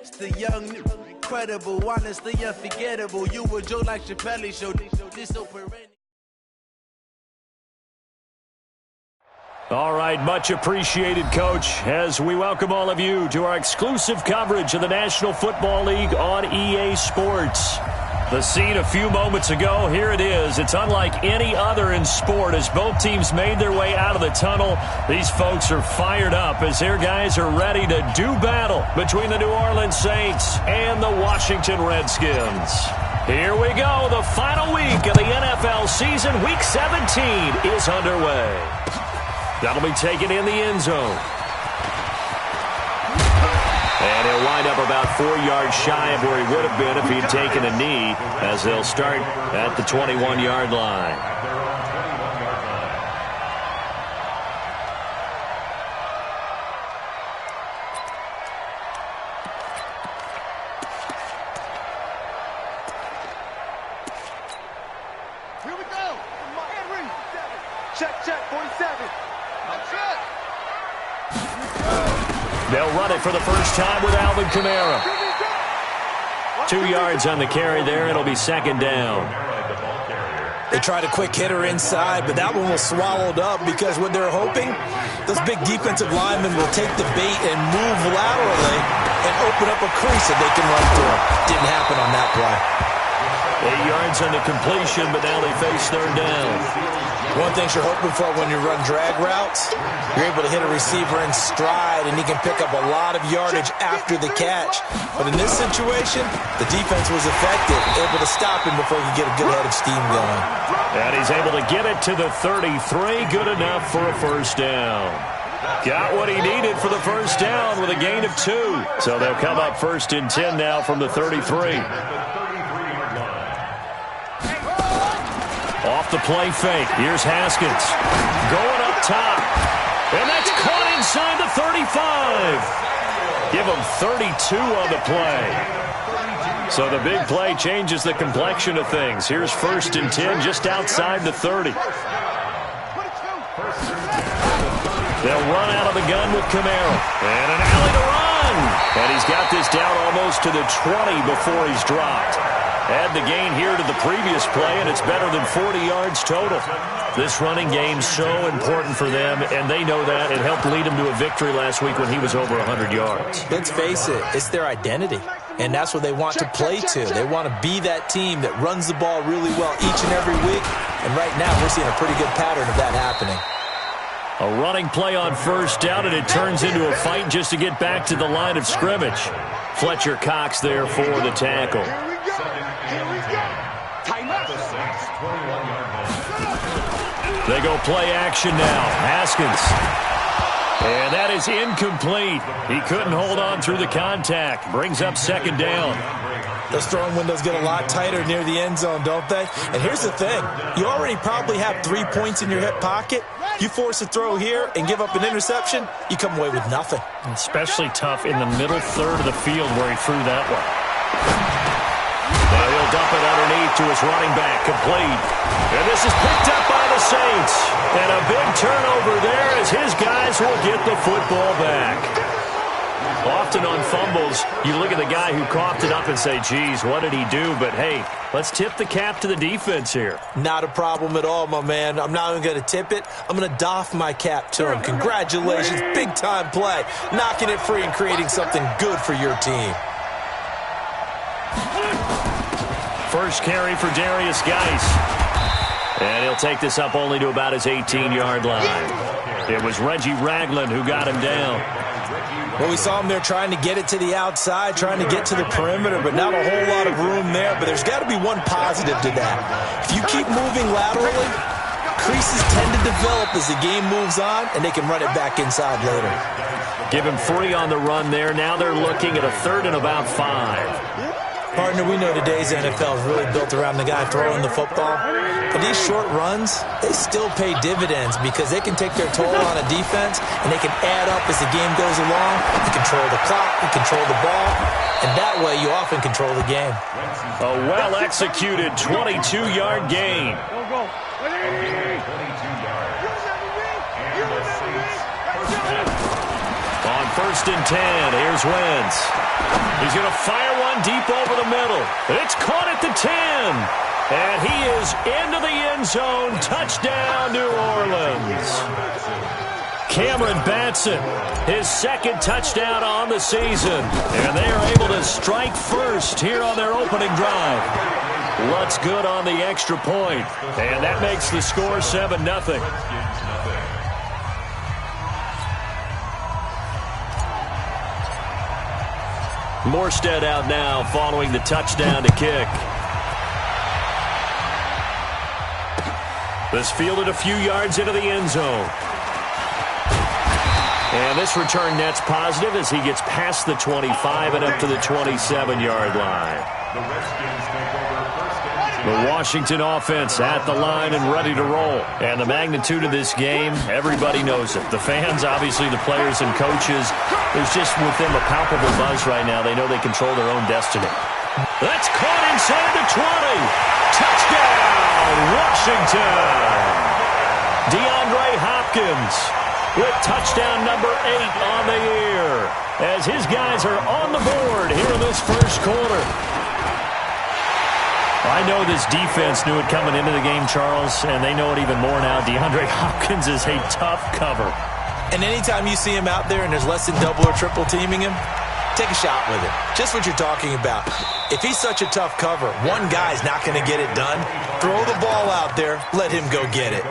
It's the young, incredible, honestly unforgettable. You a joke like Chappelle Show. This so perennial. All right, much appreciated, Coach, as we welcome all of you to our exclusive coverage of the National Football League on EA Sports. The scene a few moments ago, here it is. It's unlike any other in sport as both teams made their way out of the tunnel. These folks are fired up as their guys are ready to do battle between the New Orleans Saints and the Washington Redskins. Here we go. The final week of the NFL season, Week 17, is underway. That'll be taken in the end zone. And he'll wind up about 4 yards shy of where he would have been if he'd taken a knee, as they'll start at the 21-yard line. Here we go. Henry. Check, 47. That's it. They'll run it for the first time with Alvin Kamara. 2 yards on the carry there. It'll be second down. They tried a quick hitter inside, but that one was swallowed up because what they're hoping, those big defensive linemen will take the bait and move laterally and open up a crease that they can run through. Didn't happen on that play. 8 yards on the completion, but now they face third down. One thing you're hoping for when you run drag routes, you're able to hit a receiver in stride, and he can pick up a lot of yardage after the catch. But in this situation, the defense was effective, able to stop him before he could get a good head of steam going. And he's able to get it to the 33, good enough for a first down. Got what he needed for the first down with a gain of 2. So they'll come up first and 10 now from the 33. Off the play fake. Here's Haskins. Going up top. And that's caught inside the 35. Give him 32 on the play. So the big play changes the complexion of things. Here's first and 10 just outside the 30. They'll run out of the gun with Kamara. And an alley to run. And he's got this down almost to the 20 before he's dropped. Add the gain here to the previous play, and it's better than 40 yards total. This running game's so important for them, and they know that. It helped lead them to a victory last week when he was over 100 yards. Let's face it, it's their identity, and that's what they want to play to. They want to be that team that runs the ball really well each and every week, and right now we're seeing a pretty good pattern of that happening. A running play on first down, and it turns into a fight just to get back to the line of scrimmage. Fletcher Cox there for the tackle. They go play action now. Haskins. And that is incomplete. He couldn't hold on through the contact. Brings up second down. Those throwing windows get a lot tighter near the end zone, don't they? And here's the thing. You already probably have 3 points in your hip pocket. You force a throw here and give up an interception, you come away with nothing. Especially tough in the middle third of the field where he threw that one. Now he'll dump it underneath to his running back, complete. And this is picked up by the Saints. And a big turnover there as his guys will get the football back. Often on fumbles, you look at the guy who coughed it up and say, geez, what did he do? But, hey, let's tip the cap to the defense here. Not a problem at all, my man. I'm not even going to tip it. I'm going to doff my cap to him. Congratulations, big-time play. Knocking it free and creating something good for your team. First carry for Darius Geis. And he'll take this up only to about his 18-yard line. It was Reggie Ragland who got him down. Well, we saw him there trying to get it to the outside, trying to get to the perimeter, but not a whole lot of room there. But there's got to be one positive to that. If you keep moving laterally, creases tend to develop as the game moves on, and they can run it back inside later. Give him 3 on the run there. Now they're looking at a third and about 5. Partner, we know today's NFL is really built around the guy throwing the football. But these short runs, they still pay dividends because they can take their toll on a defense and they can add up as the game goes along. You control the clock, you control the ball, and that way you often control the game. A well-executed 22-yard gain. On 1st and 10, here's Wentz. He's going to fire one deep over the middle. It's caught at the 10. And he is into the end zone. Touchdown, New Orleans. Cameron Batson, his 2nd touchdown on the season. And they are able to strike first here on their opening drive. Lutz good on the extra point. And that makes the score 7-0. Morstead out now following the touchdown to kick. This fielded a few yards into the end zone. And this return net's positive as he gets past the 25 and up to the 27-yard line. The Washington offense at the line and ready to roll. And the magnitude of this game, everybody knows it. The fans, obviously the players and coaches, there's just with them a palpable buzz right now. They know they control their own destiny. That's caught inside the 20. Touchdown, Washington. DeAndre Hopkins with touchdown number 8 on the year as his guys are on the board here in this first quarter. I know this defense knew it coming into the game, Charles, and they know it even more now. DeAndre Hopkins is a tough cover. And anytime you see him out there and there's less than double or triple teaming him, take a shot with it. Just what you're talking about. If he's such a tough cover, one guy's not going to get it done. Throw the ball out there. Let him go get it.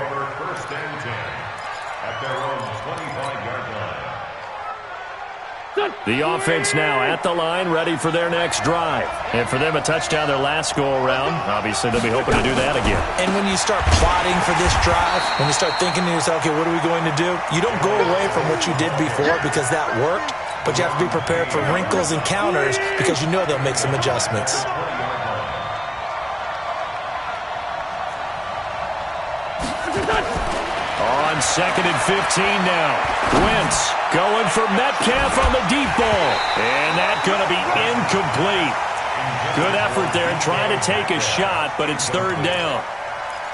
The offense now at the line, ready for their next drive. And for them, a touchdown their last go-around. Obviously, they'll be hoping to do that again. And when you start plotting for this drive, when you start thinking to yourself, okay, what are we going to do? You don't go away from what you did before because that worked, but you have to be prepared for wrinkles and counters because you know they'll make some adjustments. On 2nd and 15 now. Wentz going for Metcalf on the deep ball. And that's going to be incomplete. Good effort there trying to take a shot, but it's 3rd down.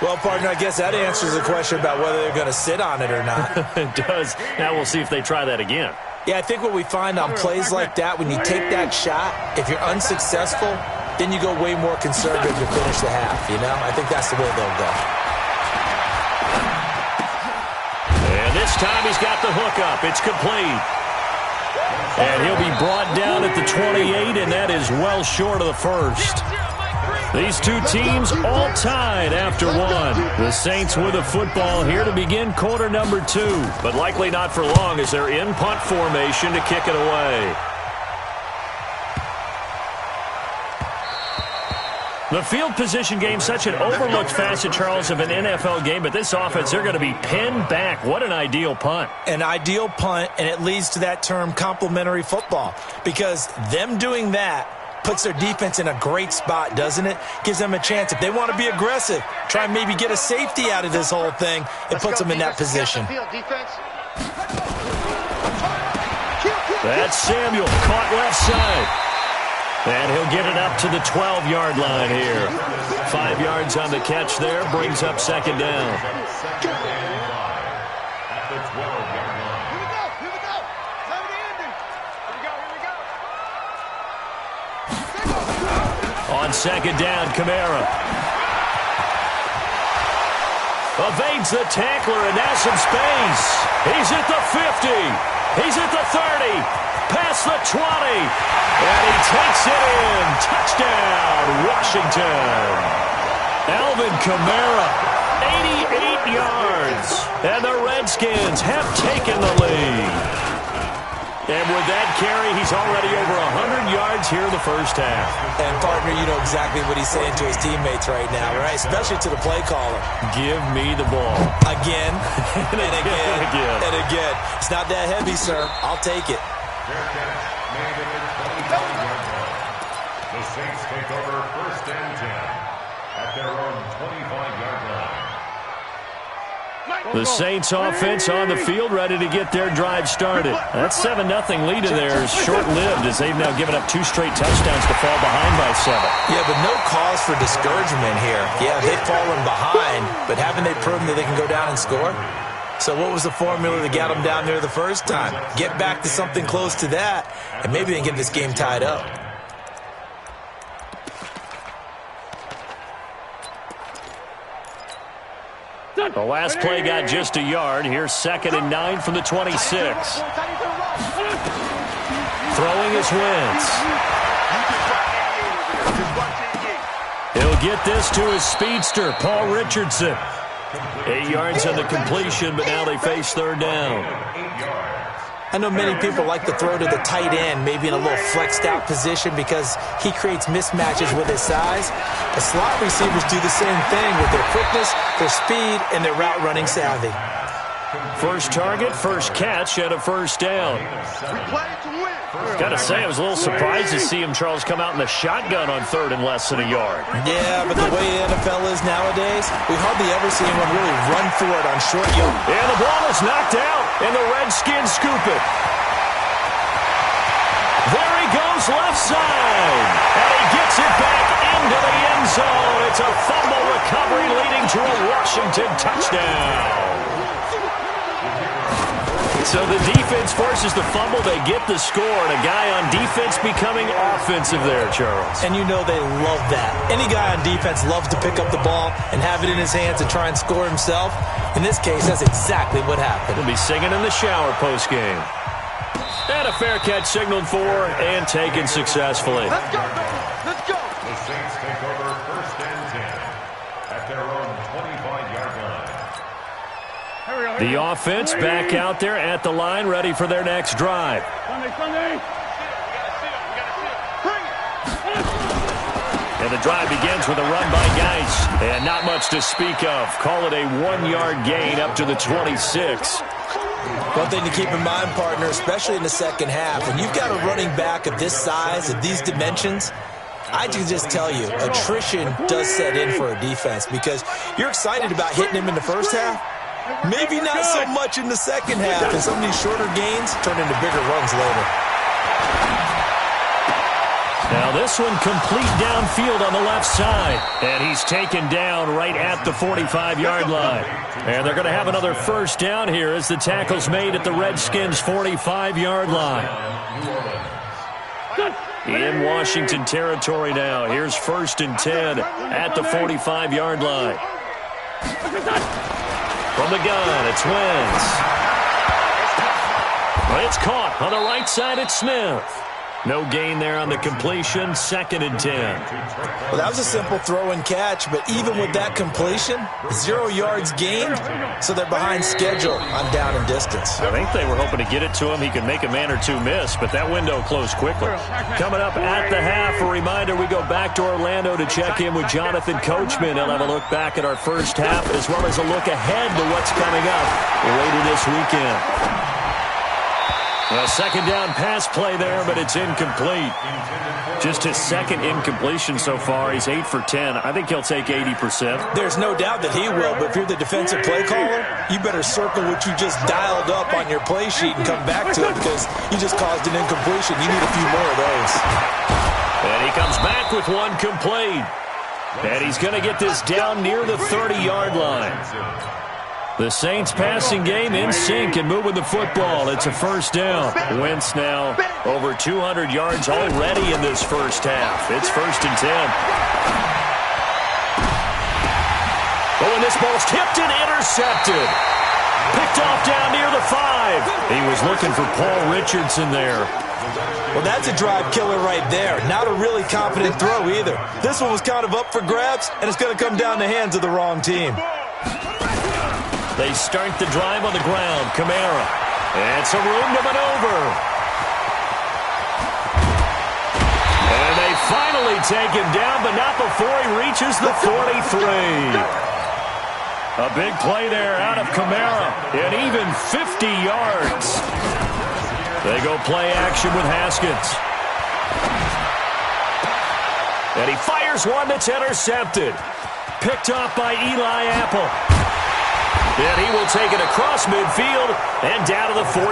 Well, partner, I guess that answers the question about whether they're going to sit on it or not. It does. Now we'll see if they try that again. Yeah, I think what we find on plays like that, when you take that shot, if you're unsuccessful, then you go way more conservative to finish the half, you know? I think that's the way they'll go. And this time he's got the hook up. It's complete. And he'll be brought down at the 28, and that is well short of the first. These two teams all tied after one. The Saints with a football here to begin quarter number 2, but likely not for long as they're in punt formation to kick it away. The field position game, such an overlooked facet, Charles, of an NFL game, but this offense, they're going to be pinned back. What an ideal punt. An ideal punt, and it leads to that term complementary football, because them doing that puts their defense in a great spot, doesn't it? Gives them a chance. If they want to be aggressive, try and maybe get a safety out of this whole thing, it puts them in that position. That's Samuel, caught left side. And he'll get it up to the 12-yard line here. 5 yards on the catch there, brings up 2nd down. On 2nd down, Kamara evades the tackler, and now some space. He's at the 50. He's at the 30. Past the 20. And he takes it in. Touchdown, Washington. Alvin Kamara, 88 yards. And the Redskins have taken the lead. And with that carry, he's already over 100 yards here in the first half. And, partner, you know exactly what he's saying to his teammates right now, right? Especially to the play caller. Give me the ball. Again, and again, and again. It's not that heavy, sir. I'll take it. The Saints take over 1st and 10 at their own 25-yard line. The Saints offense on the field, ready to get their drive started. That 7-0 lead of theirs short-lived as they've now given up 2 straight touchdowns to fall behind by 7. Yeah, but no cause for discouragement here. Yeah, they've fallen behind, but haven't they proven that they can go down and score? So what was the formula that got them down there the first time? Get back to something close to that, and maybe they can get this game tied up. The last play got just a yard. Here's 2nd and 9 from the 26. Throwing is Wentz. He'll get this to his speedster, Paul Richardson. 8 yards on the completion, but now they face 3rd down. I know many people like to throw to the tight end, maybe in a little flexed out position because he creates mismatches with his size. The slot receivers do the same thing with their quickness, their speed, and their route running savvy. First target, first catch, and a 1st down. Got to say, I was a little surprised to see him, Charles, come out in the shotgun on 3rd and less than a yard. Yeah, but the way the NFL is nowadays, we hardly ever see anyone really run for it on short yardage. And the ball is knocked out, and the Redskins scoop it. There he goes left side, and he gets it back into the end zone. It's a fumble recovery leading to a Washington touchdown. So the defense forces the fumble. They get the score, and a guy on defense becoming offensive there, Charles. And you know they love that. Any guy on defense loves to pick up the ball and have it in his hands and try and score himself. In this case, that's exactly what happened. He'll be singing in the shower postgame. And a fair catch signaled for and taken successfully. Let's go, baby. Let's go. The Saints take over 1st and 10 at their own 25-yard line. The offense back out there at the line, ready for their next drive. And the drive begins with a run by Geis. And not much to speak of. Call it a 1-yard gain up to the 26. One thing to keep in mind, partner, especially in the second half, when you've got a running back of this size, of these dimensions, I can just tell you, attrition does set in for a defense because you're excited about hitting him in the first half. Maybe not so much in the second half, and some of these shorter gains turn into bigger runs later. Now this one complete downfield on the left side. And he's taken down right at the 45-yard line. And they're going to have another 1st down here as the tackle's made at the Redskins' 45-yard line. In Washington territory now. Here's 1st and 10 at the 45-yard line. From the gun, it's Wentz. It's caught on the right side. It's Smith. No gain there on the completion. 2nd and 10. Well, that was a simple throw and catch, but even with that completion, 0 yards gained, so they're behind schedule on down and distance. I think they were hoping to get it to him. He could make a man or two miss, but that window closed quickly. Coming up at the half, a reminder, we go back to Orlando to check in with Jonathan Coachman. He'll have a look back at our first half, as well as a look ahead to what's coming up later this weekend. A 2nd down pass play there, but it's incomplete. Just his 2nd incompletion so far. He's 8 for 10. I think he'll take 80%. There's no doubt that he will, but if you're the defensive play caller, you better circle what you just dialed up on your play sheet and come back to it because you just caused an incompletion. You need a few more of those. And he comes back with one complete. And he's going to get this down near the 30-yard line. The Saints passing game in sync and moving the football. It's a 1st down. Wentz now over 200 yards already in this first half. It's 1st and 10. Oh, and this ball's tipped and intercepted. Picked off down near the 5. He was looking for Paul Richardson there. Well, that's a drive killer right there. Not a really confident throw either. This one was kind of up for grabs, and it's going to come down the hands of the wrong team. They start the drive on the ground. Kamara. And some room to maneuver. And they finally take him down, but not before he reaches the 43. A big play there out of Kamara. And even 50 yards. They go play action with Haskins. And he fires one that's intercepted. Picked off by Eli Apple. And he will take it across midfield and down to the 45.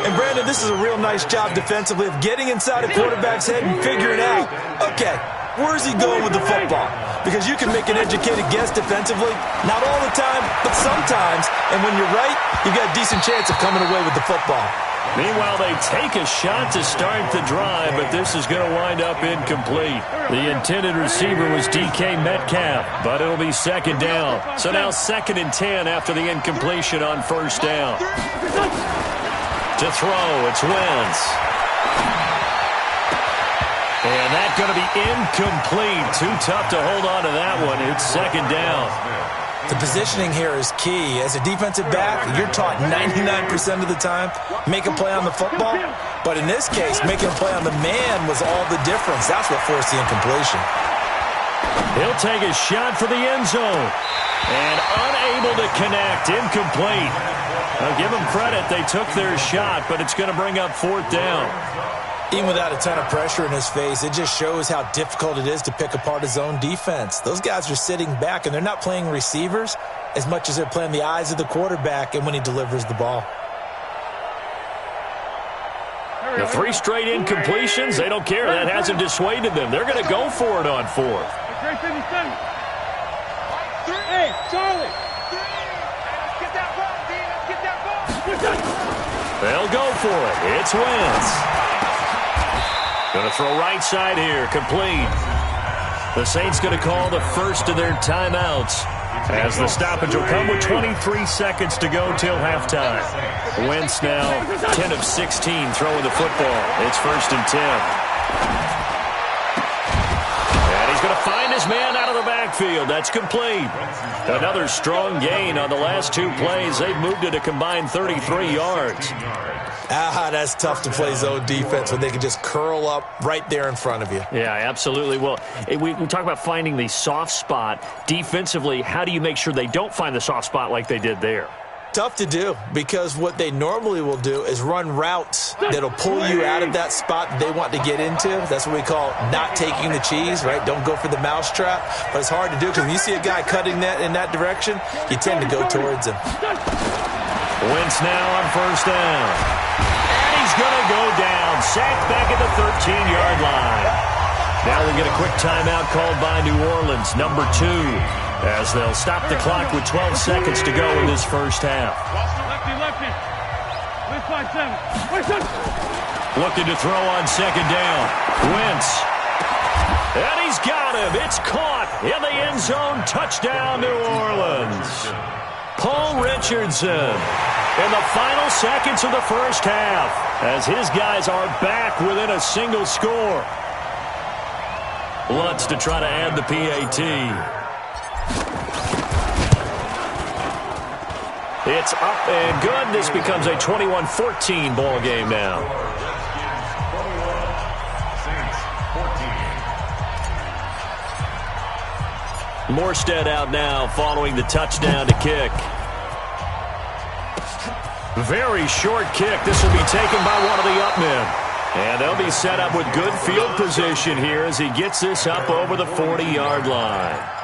And, Brandon, this is a real nice job defensively of getting inside a quarterback's head and figuring out, okay, where's he going with the football? Because you can make an educated guess defensively, not all the time, but sometimes. And when you're right, you've got a decent chance of coming away with the football. Meanwhile, they take a shot to start the drive, but this is going to wind up incomplete. The intended receiver was DK Metcalf, but it'll be second down. So now 2nd and 10 after the incompletion on first down. To throw, it's Wentz. And that's going to be incomplete. Too tough to hold on to that one. It's second down. The positioning here is key. As a defensive back, you're taught 99% of the time, make a play on the football. But in this case, making a play on the man was all the difference. That's what forced the incompletion. He'll take a shot for the end zone. And unable to connect. Incomplete. I'll give them credit. They took their shot, but it's going to bring up 4th down. Even without a ton of pressure in his face, it just shows how difficult it is to pick apart his own defense. Those guys are sitting back, and they're not playing receivers as much as they're playing the eyes of the quarterback and when he delivers the ball. The 3 straight incompletions, they don't care. That hasn't dissuaded them. They're going to go for it on 4th. Hey, Charlie! Get that ball, D! Get that ball! They'll go for it. It's Wentz. Going to throw right side here. Complete. The Saints going to call the first of their timeouts as the stoppage will come with 23 seconds to go till halftime. Wentz now 10 of 16 throwing the football. It's 1st and 10. Going to find his man out of the backfield. That's complete. Another strong gain on the last 2 plays. They've moved it a combined 33 yards. That's tough to play zone defense when they can just curl up right there in front of you. Yeah, absolutely. Well, we talk about finding the soft spot. Defensively, how do you make sure they don't find the soft spot like they did there? Tough to do, because what they normally will do is run routes that'll pull you out of that spot they want to get into. That's what we call not taking the cheese, right? Don't go for the mousetrap. But it's hard to do because when you see a guy cutting that in that direction, you tend to go towards him. Wentz now on first down. And he's going to go down. Sacked back at the 13-yard line. Now we get a quick timeout called by New Orleans, number 2. As they'll stop the clock with 12 seconds to go in this first half. Lefty. Looking to throw on second down. Wentz. And he's got him. It's caught in the end zone. Touchdown, New Orleans. Paul Richardson in the final seconds of the first half as his guys are back within a single score. Lutz to try to add the PAT. It's up and good. This becomes a 21-14 ball game now. Morstead out now following the touchdown to kick. Very short kick. This will be taken by one of the up men. And they'll be set up with good field position here as he gets this up over the 40-yard line.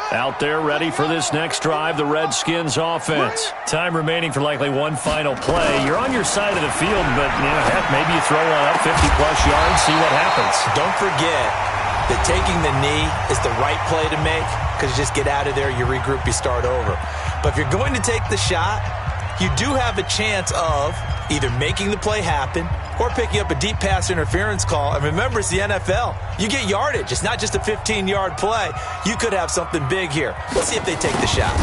Out there ready for this next drive, the Redskins offense. Time remaining for likely one final play. You're on your side of the field, but heck, maybe you throw one up 50-plus yards, see what happens. Don't forget that taking the knee is the right play to make because you just get out of there, you regroup, you start over. But if you're going to take the shot, you do have a chance of either making the play happen or picking up a deep pass interference call. And remember, it's the NFL. You get yardage. It's not just a 15-yard play. You could have something big here. Let's see if they take the shot.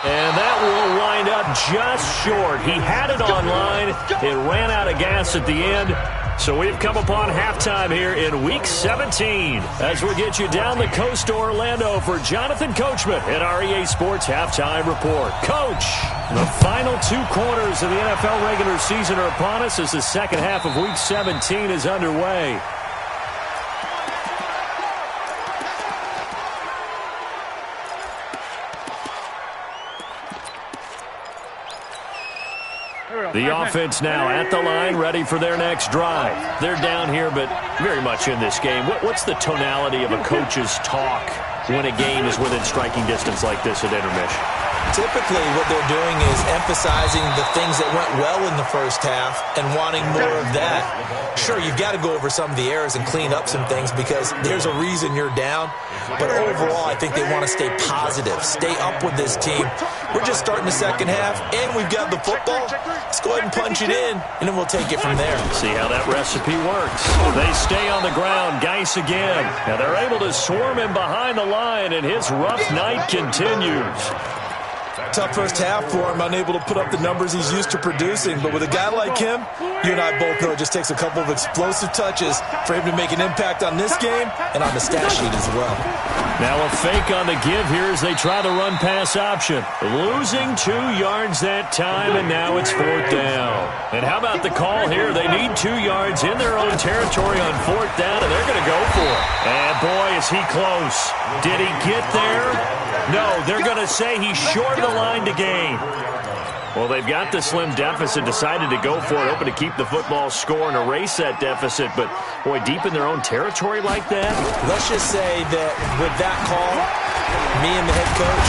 And that will wind up just short. He had it online. It ran out of gas at the end. So we've come upon halftime here in Week 17 as we get you down the coast to Orlando for Jonathan Coachman at our EA Sports Halftime Report. Coach, the final 2 quarters of the NFL regular season are upon us as the second half of Week 17 is underway. The offense now at the line, ready for their next drive. They're down here, but very much in this game. What's the tonality of a coach's talk when a game is within striking distance like this at intermission? Typically, what they're doing is emphasizing the things that went well in the first half and wanting more of that. Sure, you've got to go over some of the errors and clean up some things because there's a reason you're down. But overall, I think they want to stay positive, stay up with this team. We're just starting the second half, and we've got the football. Let's go ahead and punch it in, and then we'll take it from there. See how that recipe works. They stay on the ground. Geis again. Now they're able to swarm him behind the line, and his rough night continues. Tough first half for him, unable to put up the numbers he's used to producing. But with a guy like him, you and I both know it just takes a couple of explosive touches for him to make an impact on this game and on the stat sheet as well. Now a fake on the give here as they try the run-pass option. Losing 2 yards that time, and now it's 4th down. And how about the call here? They need 2 yards in their own territory on 4th down, and they're going to go for it. And boy, is he close. Did he get there? No, they're going to say he's short of the line to gain. Well, they've got the slim deficit, decided to go for it, hoping to keep the football score and erase that deficit. But, boy, deep in their own territory like that? Let's just say that with that call, me and the head coach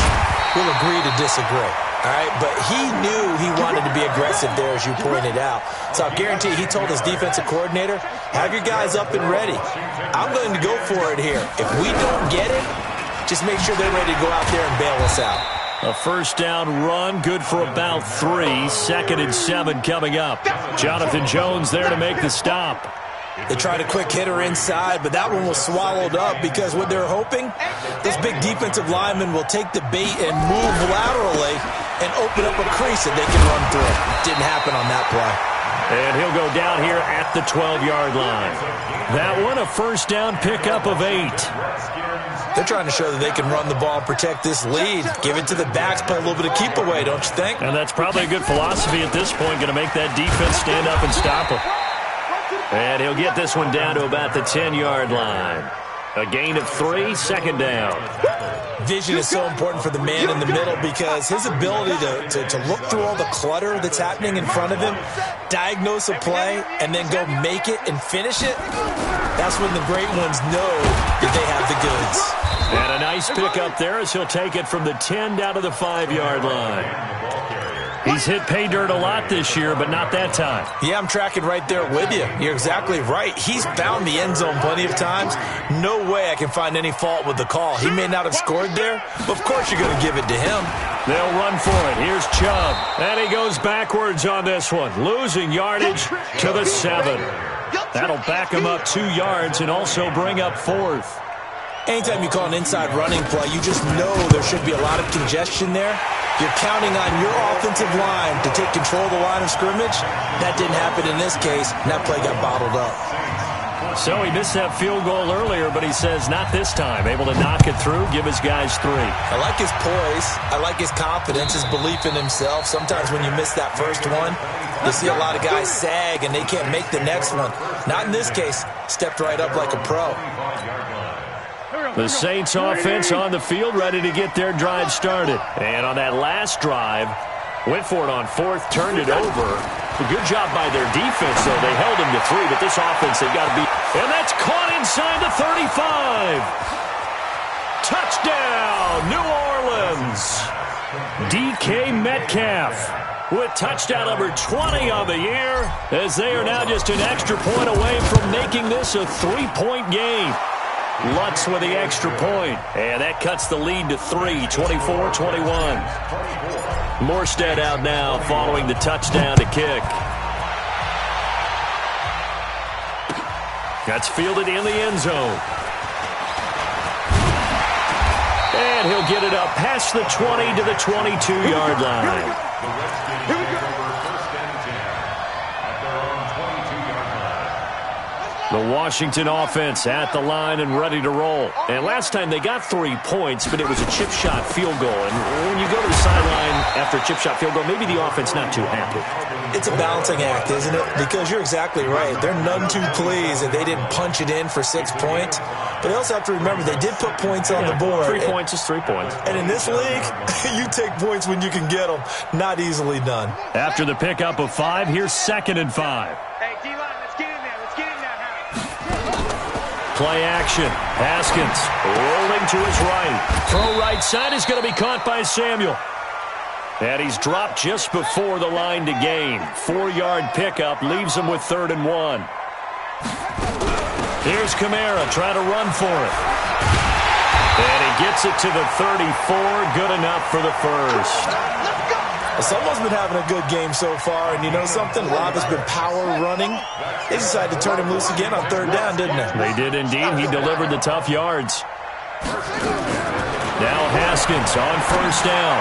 will agree to disagree. All right, but he knew he wanted to be aggressive there, as you pointed out. So I guarantee he told his defensive coordinator, have your guys up and ready. I'm going to go for it here. If we don't get it, just make sure they're ready to go out there and bail us out. A first down run, good for about 3. 2nd and 7 coming up. Jonathan Jones there to make the stop. They tried a quick hitter inside, but that one was swallowed up because what they're hoping, this big defensive lineman will take the bait and move laterally and open up a crease that they can run through. Didn't happen on that play. And he'll go down here at the 12-yard line. That one, a first down pickup of 8. They're trying to show that they can run the ball and protect this lead. Give it to the backs, play a little bit of keep away, don't you think? And that's probably a good philosophy at this point, going to make that defense stand up and stop him. And he'll get this one down to about the 10-yard line. A gain of 3, 2nd down. Vision is so important for the man in the middle because his ability to look through all the clutter that's happening in front of him, diagnose a play, and then go make it and finish it, that's when the great ones know that they have the goods. And a nice pickup there as he'll take it from the 10 down to the 5-yard line. He's hit pay dirt a lot this year, but not that time. Yeah, I'm tracking right there with you. You're exactly right. He's found the end zone plenty of times. No way I can find any fault with the call. He may not have scored there, but of course you're going to give it to him. They'll run for it. Here's Chubb. And he goes backwards on this one, losing yardage to the 7. That'll back him up 2 yards and also bring up 4th. Anytime you call an inside running play, you just know there should be a lot of congestion there. You're counting on your offensive line to take control of the line of scrimmage. That didn't happen in this case, and that play got bottled up. So he missed that field goal earlier, but he says not this time. Able to knock it through, give his guys 3. I like his poise. I like his confidence, his belief in himself. Sometimes when you miss that first one, you see a lot of guys sag, and they can't make the next one. Not in this case. Stepped right up like a pro. The Saints offense on the field, ready to get their drive started. And on that last drive, went for it on 4th, turned it over. A good job by their defense, though. They held him to 3, but this offense, they've got to be. And that's caught inside the 35. Touchdown, New Orleans. DK Metcalf with touchdown number 20 on the year, as they are now just an extra point away from making this a 3-point game. Lutz with the extra point, and that cuts the lead to 3, 24-21. Morstead out now following the touchdown to kick. That's fielded in the end zone. And he'll get it up past the 20 to the 22-yard line. The Washington offense at the line and ready to roll. And last time they got 3 points, but it was a chip shot field goal. And when you go to the sideline after a chip shot field goal, maybe the offense not too happy. It's a balancing act, isn't it? Because you're exactly right. They're none too pleased that they didn't punch it in for 6 points. But they also have to remember they did put points on the board. 3 points is 3 points. And in this league, you take points when you can get them. Not easily done. After the pickup of 5, here's 2nd and 5. Hey, D-line, let's get in there. Let's get in there. Play action. Haskins rolling to his right. Throw right side is going to be caught by Samuel. And he's dropped just before the line to gain. 4-yard pickup leaves him with 3rd and 1. Here's Kamara trying to run for it. And he gets it to the 34. Good enough for the first. Well, someone's been having a good game so far, and you know something? Rob has been power running. They decided to turn him loose again on 3rd down, didn't they? They did indeed. He delivered the tough yards. Now Haskins on 1st down.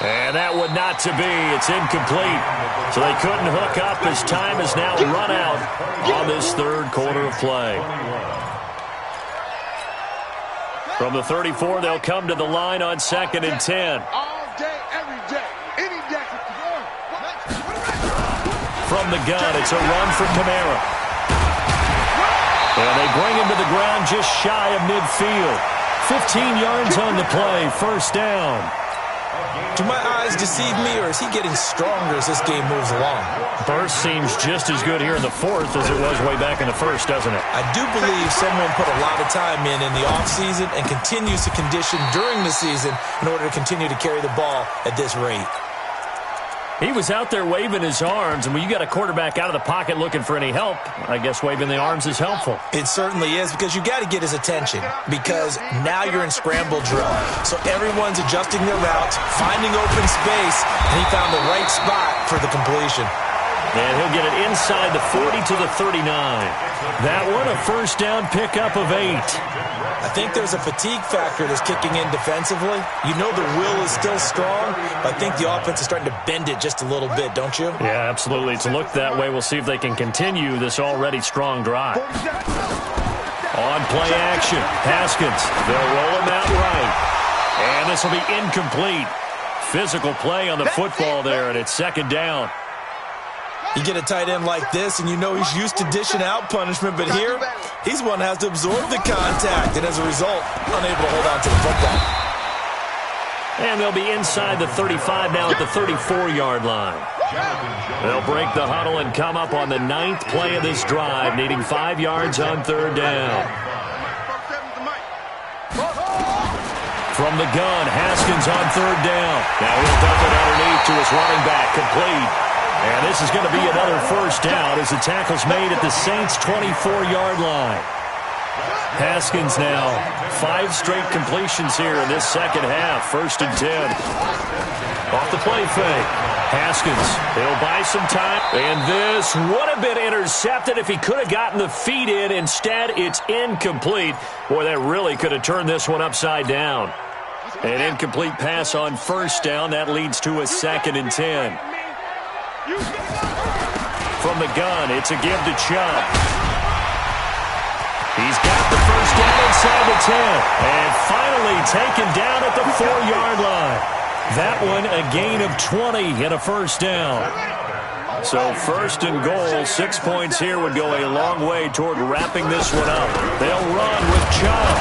And that one not to be. It's incomplete. So they couldn't hook up as time has now run out on this 3rd quarter of play. From the 34, they'll come to the line on 2nd and 10. All day, every day, any day. From the gun, it's a run for Kamara. And they bring him to the ground just shy of midfield. 15 yards on the play, 1st down. Do my eyes deceive me, or is he getting stronger as this game moves along? Burst seems just as good here in the 4th as it was way back in the 1st, doesn't it? I do believe someone put a lot of time in the offseason and continues to condition during the season in order to continue to carry the ball at this rate. He was out there waving his arms, and when you got a quarterback out of the pocket looking for any help, I guess waving the arms is helpful. It certainly is, because you got to get his attention, because now you're in scramble drill. So everyone's adjusting their routes, finding open space, and he found the right spot for the completion. And he'll get it inside the 40 to the 39. That one a 1st down pickup of 8. I think there's a fatigue factor that's kicking in defensively. You know the will is still strong, but I think the offense is starting to bend it just a little bit, don't you? Yeah, absolutely. It's looked that way. We'll see if they can continue this already strong drive. On play action, Haskins. They'll roll him out right. And this will be incomplete. Physical play on the football there, and it's 2nd down. You get a tight end like this, and you know he's used to dishing out punishment, but here, he's one that has to absorb the contact, and as a result, unable to hold on to the football. And they'll be inside the 35 now at the 34-yard line. They'll break the huddle and come up on the 9th play of this drive, needing 5 yards on 3rd down. From the gun, Haskins on 3rd down. Now he'll dump it underneath to his running back, complete. And this is going to be another 1st down as the tackle's made at the Saints' 24-yard line. Haskins now, 5 straight completions here in this 2nd half, 1st and 10. Off the play fake. Haskins, he'll buy some time. And this would have been intercepted if he could have gotten the feet in. Instead, it's incomplete. Boy, that really could have turned this one upside down. An incomplete pass on 1st down. That leads to a 2nd and 10. From the gun, it's a give to Chubb. He's got the 1st down inside the 10. And finally taken down at the 4-yard line. That one a gain of 20 and a 1st down. So 1st and goal, 6 points here would go a long way toward wrapping this one up. They'll run with Chubb.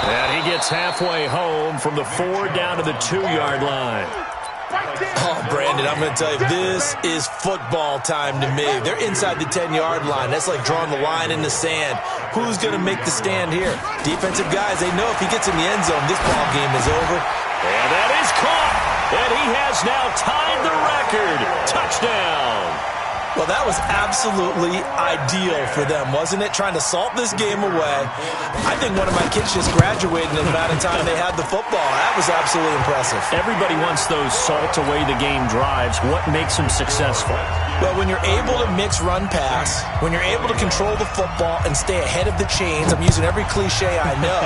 And he gets halfway home from the 4 down to the 2-yard line. Oh, Brandon, I'm going to tell you, this is football time to me. They're inside the 10-yard line. That's like drawing the line in the sand. Who's going to make the stand here? Defensive guys, they know if he gets in the end zone, this ball game is over. And that is caught. And he has now tied the record. Touchdown. Well, that was absolutely ideal for them, wasn't it? Trying to salt this game away. I think one of my kids just graduated in the amount of time they had the football. That was absolutely impressive. Everybody wants those salt-away-the-game drives. What makes them successful? Well, when you're able to mix run-pass, when you're able to control the football and stay ahead of the chains, I'm using every cliche I know,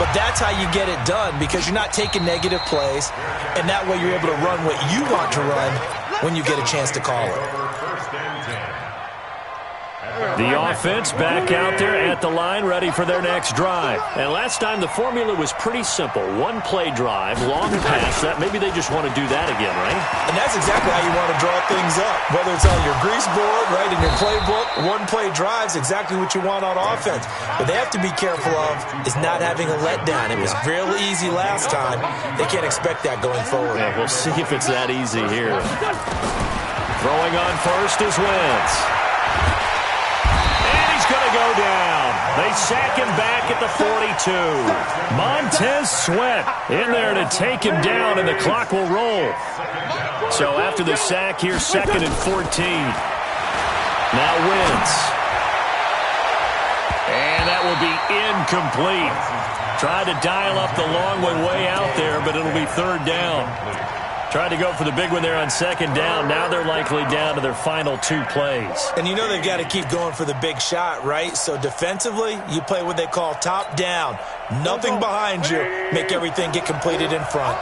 but that's how you get it done, because you're not taking negative plays, and that way you're able to run what you want to run when you get a chance to call it. The offense back out there at the line, ready for their next drive. And last time the formula was pretty simple. One-play drive, long pass. That maybe they just want to do that again, right? And that's exactly how you want to draw things up. Whether it's on your grease board, right, in your playbook, one-play drives, exactly what you want on offense. What they have to be careful of is not having a letdown. It was real easy last time. They can't expect that going forward. Yeah, we'll see if it's that easy here. Throwing on first is Wentz. Going to go down. They sack him back at the 42. Montez Sweat in there to take him down, and the clock will roll. So after the sack here, 2nd and 14. Now Wentz. And that will be incomplete. Tried to dial up the long way out there, but it'll be 3rd down. Tried to go for the big one there on 2nd down. Now they're likely down to their final 2 plays. And you know they've got to keep going for the big shot, right? So defensively, you play what they call top down. Nothing behind you. Make everything get completed in front.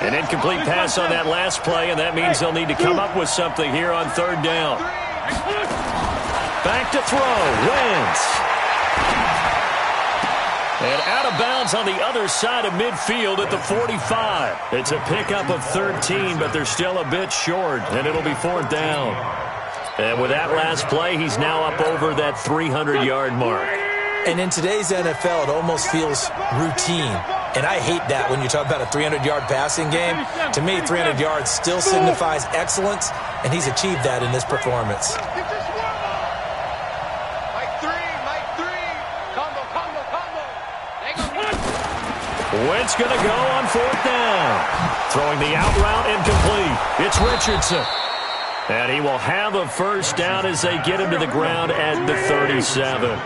An incomplete pass on that last play, and that means they'll need to come up with something here on 3rd down. Back to throw. Wentz. And out of bounds on the other side of midfield at the 45. It's a pickup of 13, but they're still a bit short, and it'll be 4th down. And with that last play, he's now up over that 300-yard mark. And in today's NFL, it almost feels routine. And I hate that when you talk about a 300-yard passing game. To me, 300 yards still signifies excellence, and he's achieved that in this performance. Wentz going to go on 4th down. Throwing the out route incomplete. It's Richardson. And he will have a 1st down as they get him to the ground at the 37.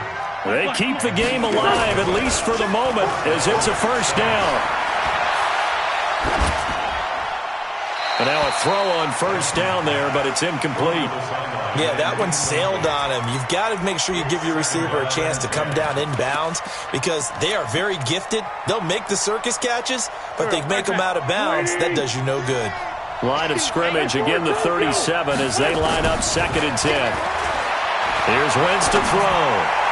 They keep the game alive, at least for the moment, as it's a 1st down. And now a throw on 1st down there, but it's incomplete. Yeah, that one sailed on him. You've got to make sure you give your receiver a chance to come down inbounds because they are very gifted. They'll make the circus catches, but they make them out of bounds. That does you no good. Line of scrimmage, again the 37 as they line up 2nd and 10. Here's Wentz to throw.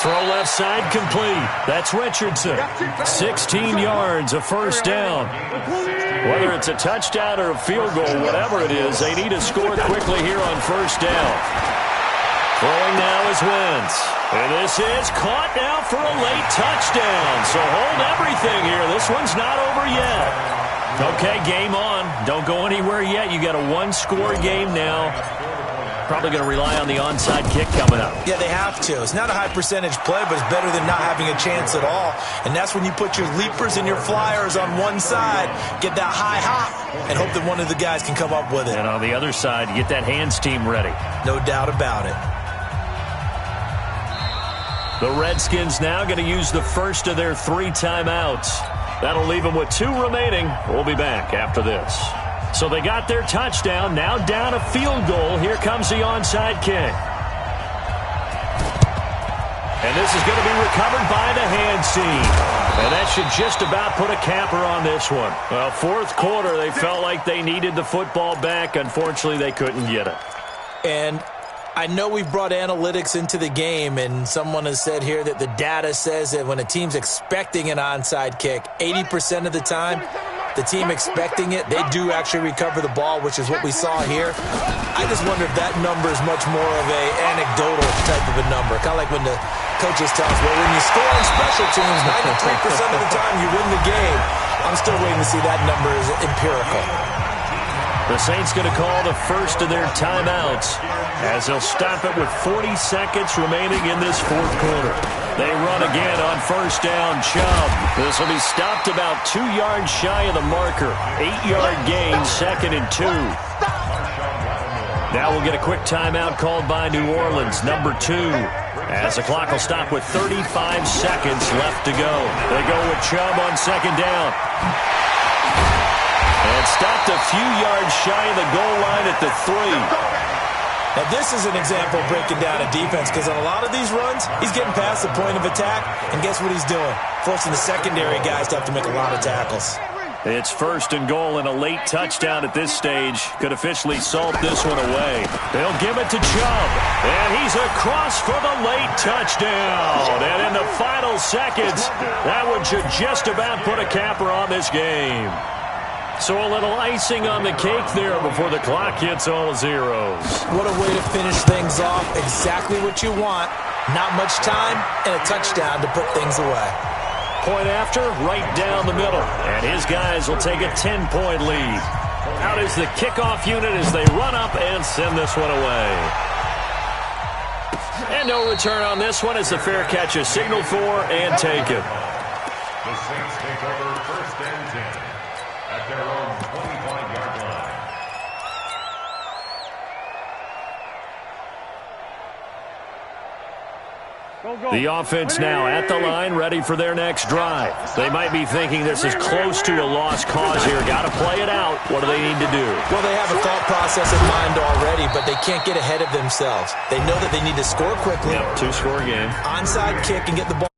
Throw left side complete. That's Richardson. 16 yards, a 1st down. Whether it's a touchdown or a field goal, whatever it is, they need to score quickly here on 1st down. Throwing now is Wentz. And this is caught now for a late touchdown. So hold everything here. This one's not over yet. Okay, game on. Don't go anywhere yet. You got a 1-score game now. Probably going to rely on the onside kick coming up. Yeah, they have to. It's not a high percentage play, but it's better than not having a chance at all. And that's when you put your leapers and your flyers on one side, get that high hop, and hope that one of the guys can come up with it. And on the other side, get that hands team ready. No doubt about it. The Redskins now going to use the first of their 3 timeouts. That'll leave them with 2 remaining. We'll be back after this. So they got their touchdown, now down a field goal. Here comes the onside kick. And this is going to be recovered by the hands team. And that should just about put a capper on this one. Well, 4th quarter, they felt like they needed the football back. Unfortunately, they couldn't get it. And I know we've brought analytics into the game, and someone has said here that the data says that when a team's expecting an onside kick, 80% of the time, the team expecting it, they do actually recover the ball, which is what we saw here. I just wonder if that number is much more of a anecdotal type of a number. Kind of like when the coaches tell us, well, when you score on special teams, 93% of the time you win the game. I'm still waiting to see that number is empirical. The Saints going to call the first of their timeouts as they'll stop it with 40 seconds remaining in this 4th quarter. They run again on 1st down. Chubb. This will be stopped about 2 yards shy of the marker. 8-yard gain, 2nd and 2. Now we'll get a quick timeout called by New Orleans, number 2. As the clock will stop with 35 seconds left to go. They go with Chubb on 2nd down. And stopped a few yards shy of the goal line at the 3. Now, this is an example of breaking down a defense because on a lot of these runs, he's getting past the point of attack, and guess what he's doing? Forcing the secondary guys to have to make a lot of tackles. It's 1st and goal, and a late touchdown at this stage could officially salt this one away. They'll give it to Chubb, and he's across for the late touchdown. And in the final seconds, that one should just about put a capper on this game. So a little icing on the cake there before the clock hits all zeros. What a way to finish things off. Exactly what you want. Not much time and a touchdown to put things away. Point after, right down the middle. And his guys will take a 10-point lead. Out is the kickoff unit as they run up and send this one away. And no return on this one as the fair catch is signaled for and taken. The Saints take over 1st and 10 at their own 25-yard line. The offense now at the line, ready for their next drive. They might be thinking this is close to a lost cause here. Got to play it out. What do they need to do? Well, they have a thought process in mind already, but they can't get ahead of themselves. They know that they need to score quickly. Yep, 2-score game. Onside kick and get the ball.